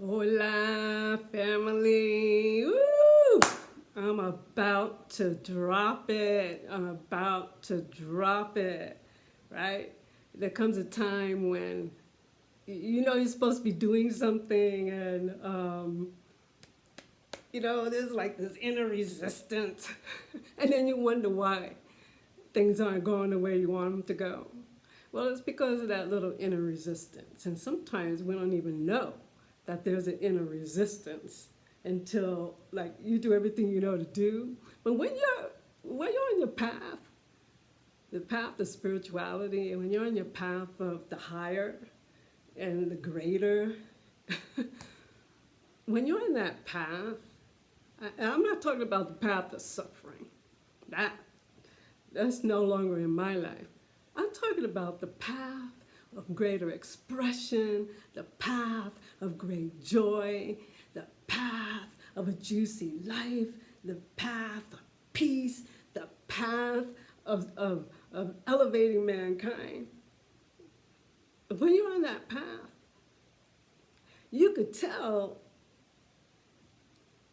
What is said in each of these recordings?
Hola, family. Woo! I'm about to drop it. Right? There comes a time when you know you're supposed to be doing something, and there's like this inner resistance, and then you wonder why things aren't going the way you want them to go. Well, it's because of that little inner resistance, and sometimes we don't even know that there's an inner resistance until like you do everything you know to do. But when you're on your path, the path of spirituality, and when you're on your path of the higher and the greater, when you're in that path, and I'm not talking about the path of suffering. That's no longer in my life. I'm talking about the path of greater expression, the path of great joy, the path of a juicy life, the path of peace, the path of elevating mankind. When you're on that path, you could tell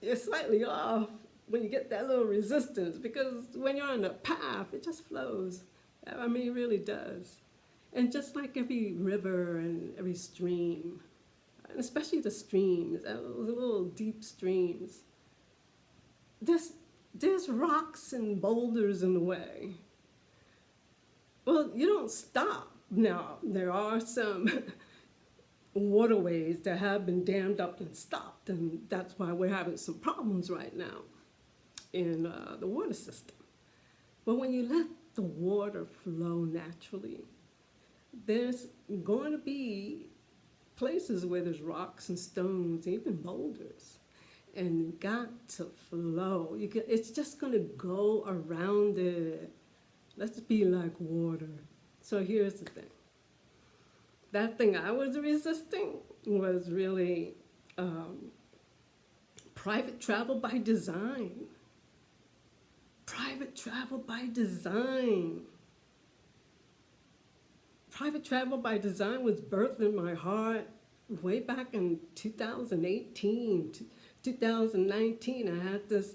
you're slightly off when you get that little resistance, because when you're on the path, it just flows. I mean, it really does. And just like every river and every stream, and especially the streams, those little deep streams, there's rocks and boulders in the way. Well, you don't stop. Now, there are some waterways that have been dammed up and stopped, and that's why we're having some problems right now in the water system. But when you let the water flow naturally, there's going to be places where there's rocks and stones, even boulders, and you got to flow. It's just going to go around it. Let's be like water. So here's the thing. That thing I was resisting was really private travel by design. Private travel by design. Private travel by design was birthed in my heart way back in 2018, 2019. I had this,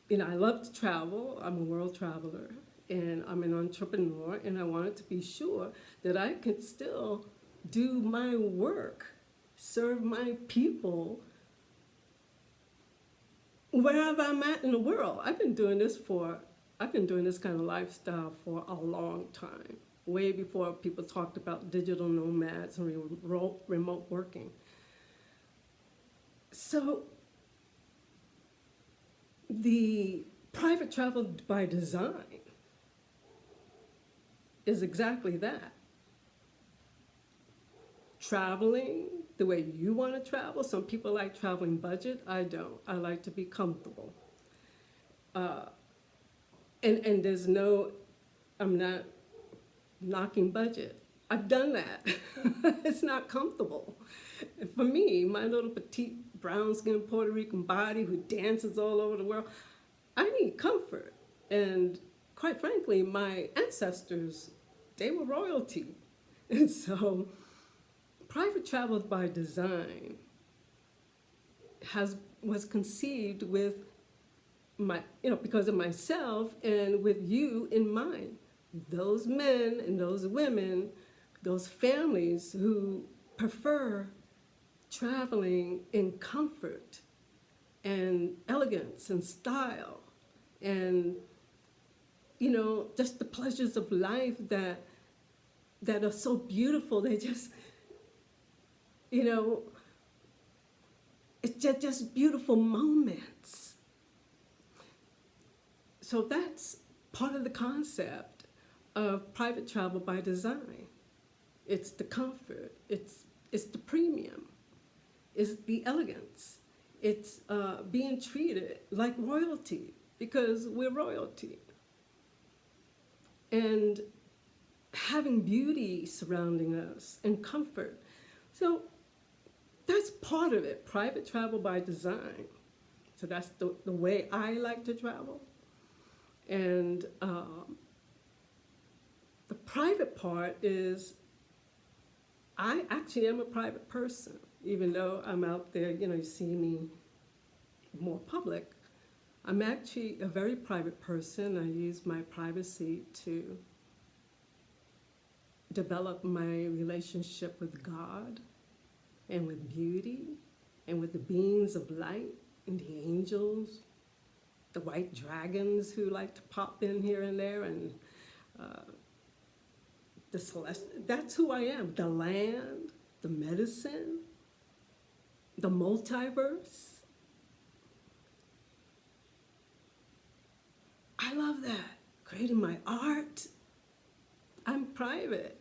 I love to travel. I'm a world traveler, and I'm an entrepreneur, and I wanted to be sure that I could still do my work, serve my people, wherever I'm at in the world. I've been doing this kind of lifestyle for a long time, way before people talked about digital nomads and remote working. So the private travel by design is exactly that. Traveling the way you want to travel. Some people like traveling budget. I don't. I like to be comfortable. And there's no, I'm not knocking budget. I've done that. It's not comfortable. For me, my little petite brown-skinned Puerto Rican body who dances all over the world, I need comfort. And quite frankly, my ancestors, they were royalty. And so private travel by design was conceived with because of myself and with you in mind. Those men and those women, those families who prefer traveling in comfort and elegance and style and, just the pleasures of life that are so beautiful. They just, it's just beautiful moments. So that's part of the concept of private travel by design. It's the comfort, it's the premium, it's the elegance, it's being treated like royalty, because we're royalty. And having beauty surrounding us and comfort. So that's part of it, private travel by design. So that's the way I like to travel. And the private part is, I actually am a private person. even though I'm out there, you see me more public, I'm actually a very private person. I use my privacy to develop my relationship with God and with beauty and with the beings of light and the angels, the white dragons who like to pop in here and there, and the celestial. That's who I am. The land, the medicine, the multiverse. I love that. Creating my art. I'm private.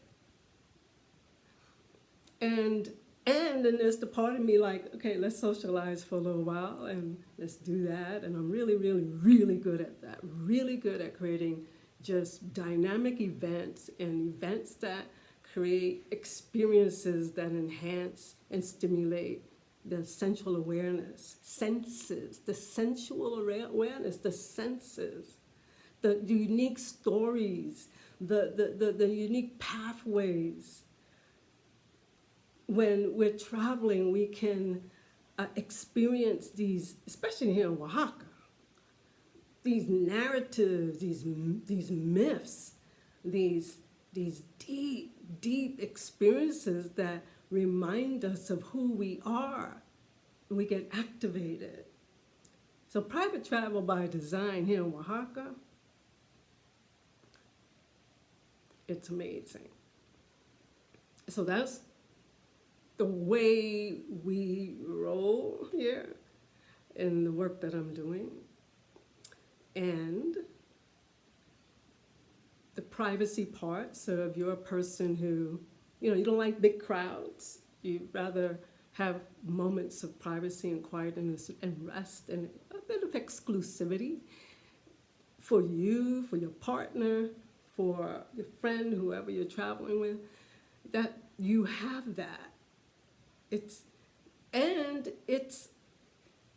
And then there's the part of me like, okay, let's socialize for a little while and let's do that. And I'm really, really, really good at that. Really good at creating just dynamic events and events that create experiences that enhance and stimulate the sensual awareness, senses, the sensual awareness, the senses, the unique stories, the unique pathways. When we're traveling, we can experience these, especially here in Oaxaca, these narratives, these myths, these deep, deep experiences that remind us of who we are. We get activated. So private travel by design here in Oaxaca, it's amazing. So that's the way we roll here in the work that I'm doing. And the privacy part, so if you're a person who, you don't like big crowds, you'd rather have moments of privacy and quietness and rest and a bit of exclusivity for you, for your partner, for your friend, whoever you're traveling with, that you have that. It's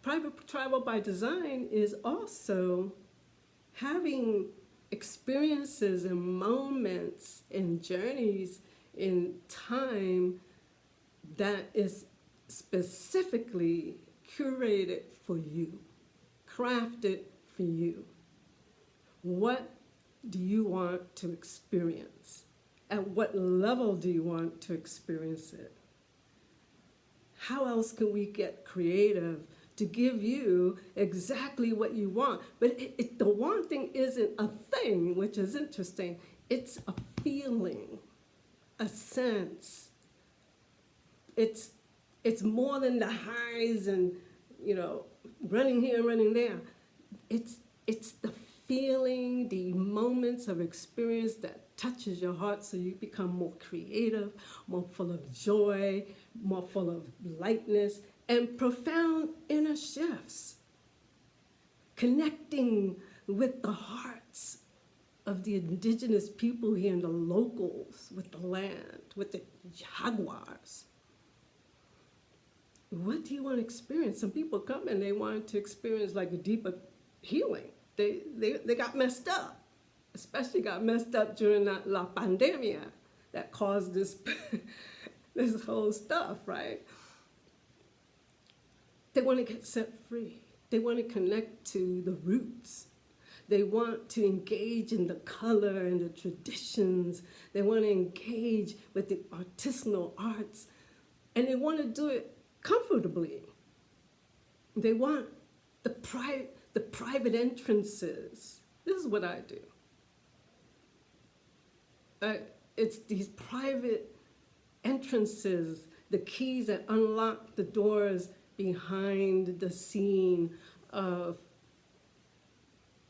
private travel by design is also having experiences and moments and journeys in time that is specifically curated for you, crafted for you. What do you want to experience? At what level do you want to experience it? How else can we get creative to give you exactly what you want? But the wanting isn't a thing, which is interesting. It's a feeling, a sense. It's more than the highs and, running here and running there. It's the feeling, the moments of experience that touches your heart so you become more creative, more full of joy, more full of lightness, and profound inner shifts. Connecting with the hearts of the indigenous people here and the locals, with the land, with the jaguars. What do you want to experience? Some people come and they want to experience like a deeper healing. They got messed up. Especially got messed up during that La Pandemia that caused this, this whole stuff, right? They want to get set free. They want to connect to the roots. They want to engage in the color and the traditions. They want to engage with the artisanal arts. And they want to do it comfortably. They want the private entrances. This is what I do. It's these private entrances, the keys that unlock the doors behind the scene of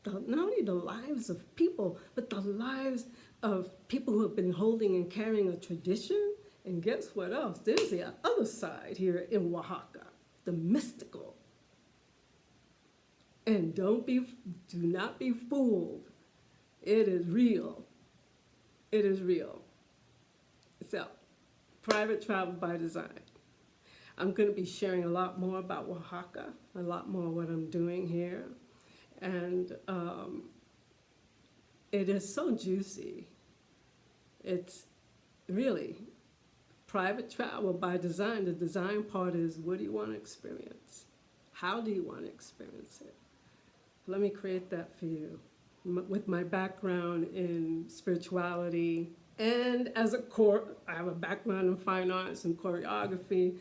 not only the lives of people, but the lives of people who have been holding and carrying a tradition. And guess what else? There's the other side here in Oaxaca, the mystical. And do not be fooled. It is real. It is real. So, private travel by design. I'm going to be sharing a lot more about Oaxaca, a lot more what I'm doing here. And it is so juicy. It's really private travel by design. The design part is, what do you want to experience? How do you want to experience it? Let me create that for you. With my background in spirituality and I have a background in fine arts and choreography.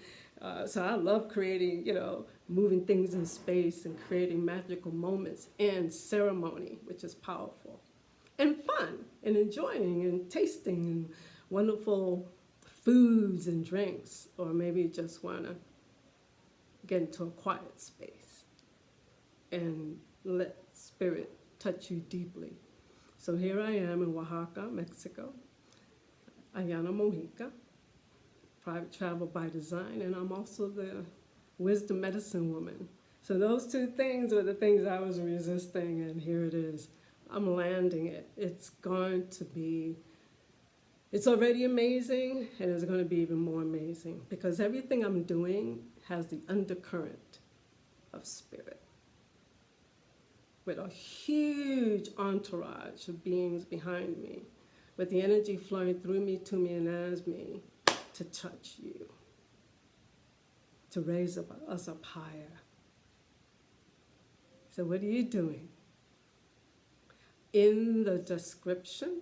So I love creating, moving things in space and creating magical moments and ceremony, which is powerful and fun and enjoying and tasting and wonderful foods and drinks, or maybe you just want to get into a quiet space and let spirit touch you deeply. So here I am in Oaxaca, Mexico, Ayana Mojica, private travel by design, and I'm also the wisdom medicine woman. So those two things were the things I was resisting, and here it is. I'm landing it. It's already amazing, and it's going to be even more amazing, because everything I'm doing has the undercurrent of spirit, with a huge entourage of beings behind me, with the energy flowing through me, to me, and as me, to touch you, to raise us up higher. So what are you doing? In the description,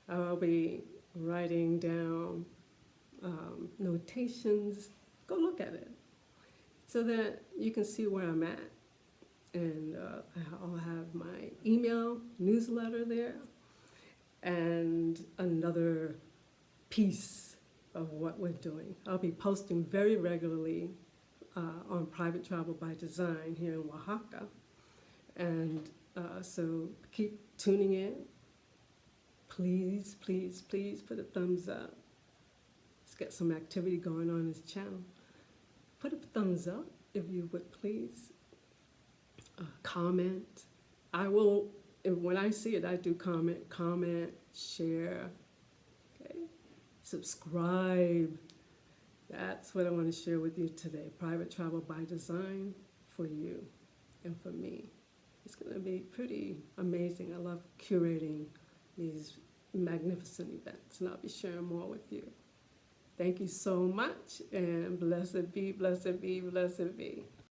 I'll be writing down notations. Go look at it so that you can see where I'm at. And I'll have my email newsletter there and another piece of what we're doing. I'll be posting very regularly on Private Travel by Design here in Oaxaca. And so keep tuning in. Please, please, please put a thumbs up. Let's get some activity going on this channel. Put a thumbs up if you would, please. Comment. I will, when I see it, I do comment, share, okay? Subscribe. That's what I want to share with you today. Private Travel by Design for you and for me. It's going to be pretty amazing. I love curating these magnificent events, and I'll be sharing more with you. Thank you so much, and blessed be, blessed be, blessed be.